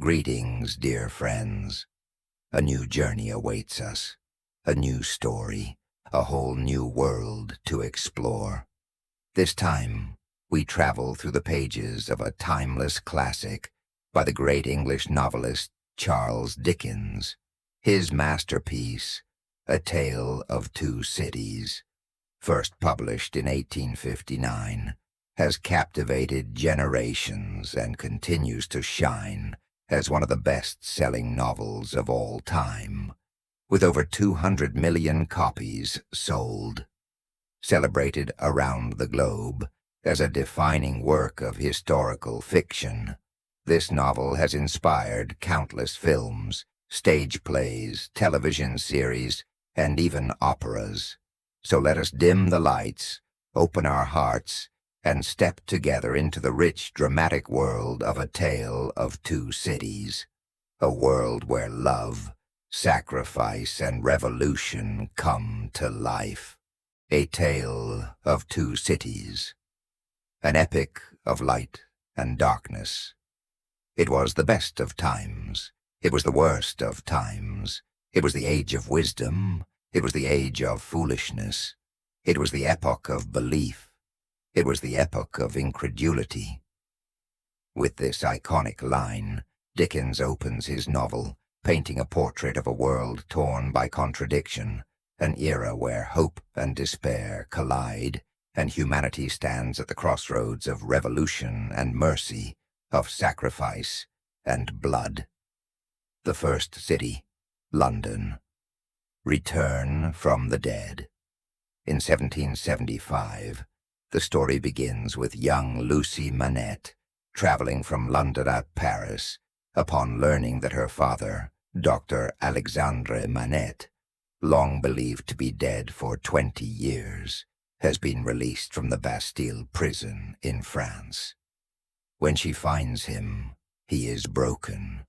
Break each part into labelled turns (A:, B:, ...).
A: Greetings, dear friends. A new journey awaits us, a new story, a whole new world to explore. This time, we travel through the pages of a timeless classic by the great English novelist Charles Dickens. His masterpiece, A Tale of Two Cities, first published in 1859, has captivated generations and continues to shine as one of the best-selling novels of all time, with over 200 million copies sold. Celebrated around the globe as a defining work of historical fiction, this novel has inspired countless films, stage plays, television series, and even operas. So let us dim the lights, open our hearts, and step together into the rich, dramatic world of A Tale of Two Cities, a world where love, sacrifice, and revolution come to life. A Tale of Two Cities, an epic of light and darkness. It was the best of times. It was the worst of times. It was the age of wisdom. It was the age of foolishness. It was the epoch of belief. It was the epoch of incredulity. With this iconic line, Dickens opens his novel, painting a portrait of a world torn by contradiction, an era where hope and despair collide, and humanity stands at the crossroads of revolution and mercy, of sacrifice and blood. The first city, London. Return from the dead. In 1775, the story begins with young Lucy Manette traveling from London to Paris upon learning that her father, Dr. Alexandre Manette, long believed to be dead for 20 years, has been released from the Bastille prison in France. When she finds him, he is broken,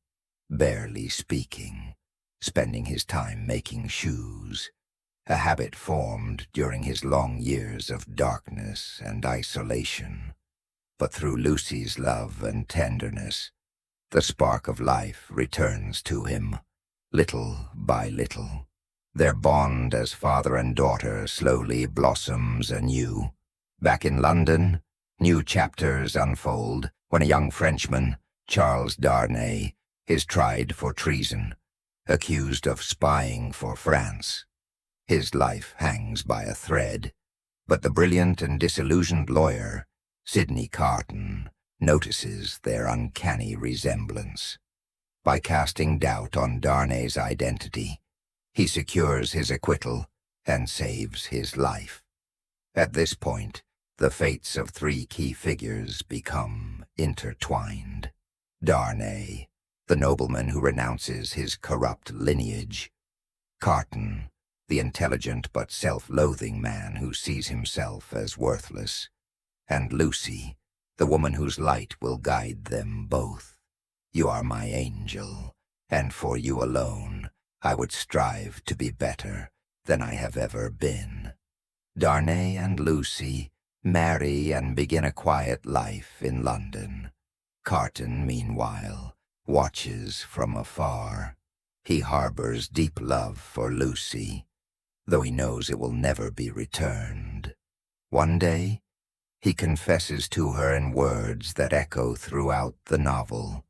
A: barely speaking, spending his time making shoes, a habit formed during his long years of darkness and isolation. But through Lucy's love and tenderness, the spark of life returns to him, little by little. Their bond as father and daughter slowly blossoms anew. Back in London, new chapters unfold when a young Frenchman, Charles Darnay, is tried for treason, accused of spying for France. His life hangs by a thread, but the brilliant and disillusioned lawyer, Sidney Carton, notices their uncanny resemblance. By casting doubt on Darnay's identity, he secures his acquittal and saves his life. At this point, the fates of three key figures become intertwined. Darnay, the nobleman who renounces his corrupt lineage. Carton, the intelligent but self-loathing man who sees himself as worthless. And Lucy, the woman whose light will guide them both. You are my angel, and for you alone, I would strive to be better than I have ever been. Darnay and Lucy marry and begin a quiet life in London. Carton, meanwhile, watches from afar. He harbors deep love for Lucy, though he knows it will never be returned. One day, he confesses to her in words that echo throughout the novel.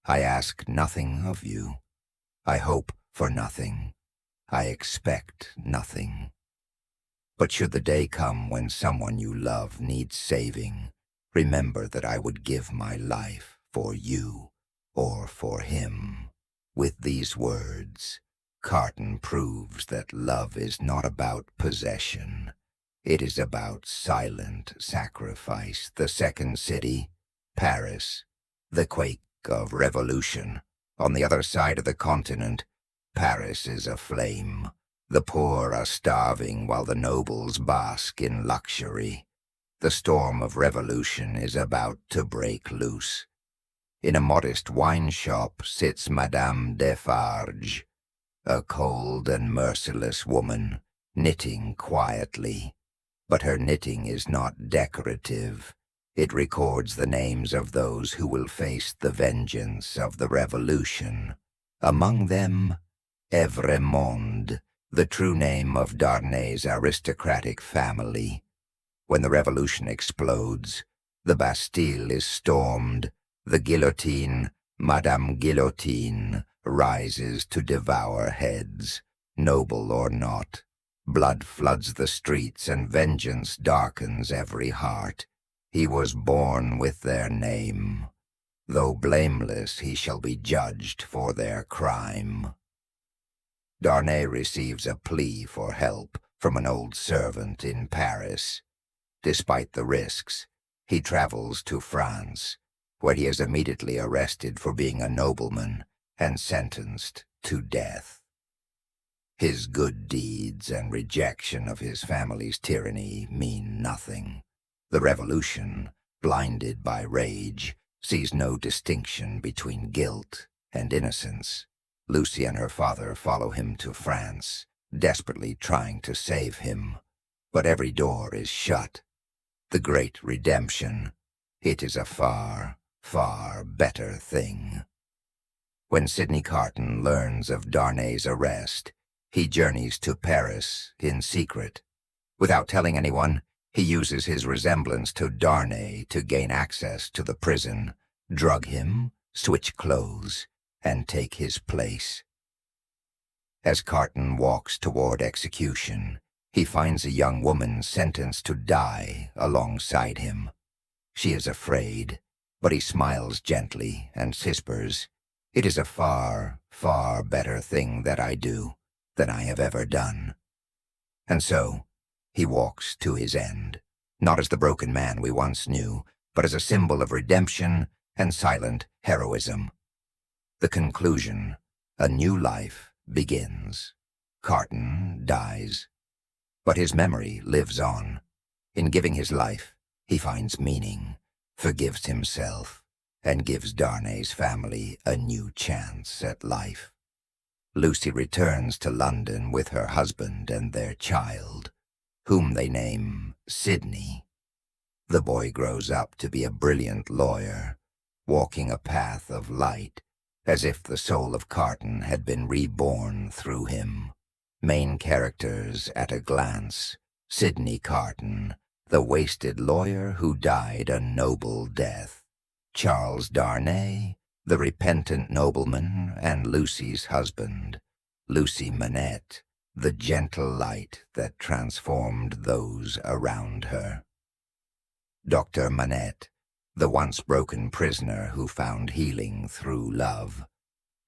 A: I ask nothing of you. I hope for nothing. I expect nothing. But should the day come when someone you love needs saving, remember that I would give my life for you or for him. With these words, Carton proves that love is not about possession. It is about silent sacrifice. The second city, Paris, the quake of revolution. On the other side of the continent, Paris is aflame. The poor are starving while the nobles bask in luxury. The storm of revolution is about to break loose. In a modest wine shop sits Madame Defarge, a cold and merciless woman, knitting quietly. But her knitting is not decorative. It records the names of those who will face the vengeance of the revolution. Among them, Evremonde, the true name of Darnay's aristocratic family. When the revolution explodes, the Bastille is stormed, the guillotine, Madame Guillotine, rises to devour heads, noble or not. Blood floods the streets and vengeance darkens every heart. He was born with their name. Though blameless, he shall be judged for their crime. Darnay receives a plea for help from an old servant in Paris. Despite the risks, he travels to France, where he is immediately arrested for being a nobleman and sentenced to death. His good deeds and rejection of his family's tyranny mean nothing. The revolution, blinded by rage, sees no distinction between guilt and innocence. Lucy and her father follow him to France, desperately trying to save him. But every door is shut. The great redemption, it is a far, far better thing. When Sidney Carton learns of Darnay's arrest, he journeys to Paris in secret. Without telling anyone, he uses his resemblance to Darnay to gain access to the prison, drug him, switch clothes, and take his place. As Carton walks toward execution, he finds a young woman sentenced to die alongside him. She is afraid, but he smiles gently and whispers, "It is a far, far better thing that I do than I have ever done." And so, he walks to his end, not as the broken man we once knew, but as a symbol of redemption and silent heroism. The conclusion, a new life begins. Carton dies, but his memory lives on. In giving his life, he finds meaning, forgives himself, and gives Darnay's family a new chance at life. Lucy returns to London with her husband and their child, whom they name Sidney. The boy grows up to be a brilliant lawyer, walking a path of light, as if the soul of Carton had been reborn through him. Main characters at a glance: Sidney Carton, the wasted lawyer who died a noble death; Charles Darnay, the repentant nobleman and Lucy's husband; Lucy Manette, the gentle light that transformed those around her; Dr. Manette, the once-broken prisoner who found healing through love;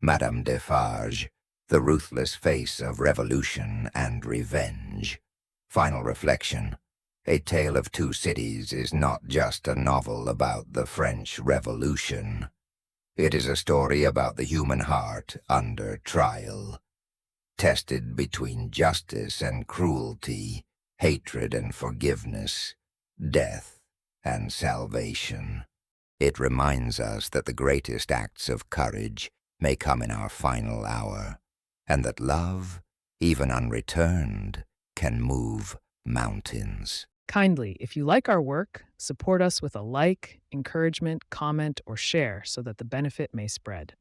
A: Madame Defarge, the ruthless face of revolution and revenge. Final reflection: A Tale of Two Cities is not just a novel about the French Revolution. It is a story about the human heart under trial, tested between justice and cruelty, hatred and forgiveness, death and salvation. It reminds us that the greatest acts of courage may come in our final hour, and that love, even unreturned, can move mountains.
B: Kindly, if you like our work, support us with a like, encouragement, comment, or share so that the benefit may spread.